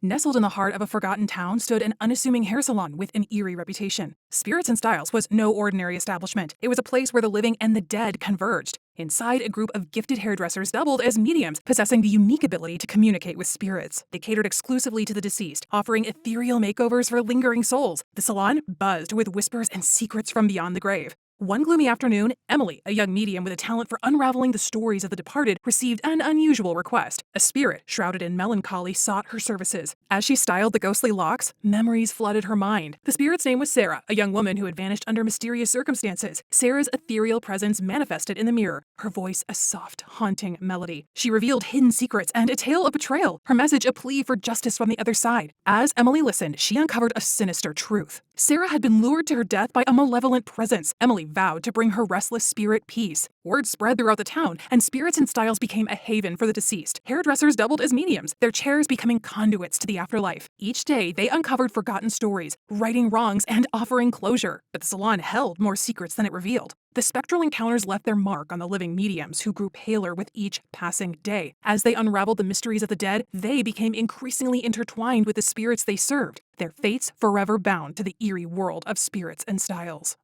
Nestled in the heart of a forgotten town stood an unassuming hair salon with an eerie reputation. Spirits and Styles was no ordinary establishment. It was a place where the living and the dead converged. Inside, a group of gifted hairdressers doubled as mediums, possessing the unique ability to communicate with spirits. They catered exclusively to the deceased, offering ethereal makeovers for lingering souls. The salon buzzed with whispers and secrets from beyond the grave. One gloomy afternoon, Emily, a young medium with a talent for unraveling the stories of the departed, received an unusual request. A spirit, shrouded in melancholy, sought her services. As she styled the ghostly locks, memories flooded her mind. The spirit's name was Sarah, a young woman who had vanished under mysterious circumstances. Sarah's ethereal presence manifested in the mirror, her voice a soft, haunting melody. She revealed hidden secrets and a tale of betrayal, her message a plea for justice from the other side. As Emily listened, she uncovered a sinister truth. Sarah had been lured to her death by a malevolent presence. Emily vowed to bring her restless spirit peace. Word spread throughout the town, and Spirits and Styles became a haven for the deceased. Hairdressers doubled as mediums, their chairs becoming conduits to the afterlife. Each day, they uncovered forgotten stories, righting wrongs and offering closure. But the salon held more secrets than it revealed. The spectral encounters left their mark on the living mediums, who grew paler with each passing day. As they unraveled the mysteries of the dead, they became increasingly intertwined with the spirits they served, their fates forever bound to the eerie world of Spirits and Styles.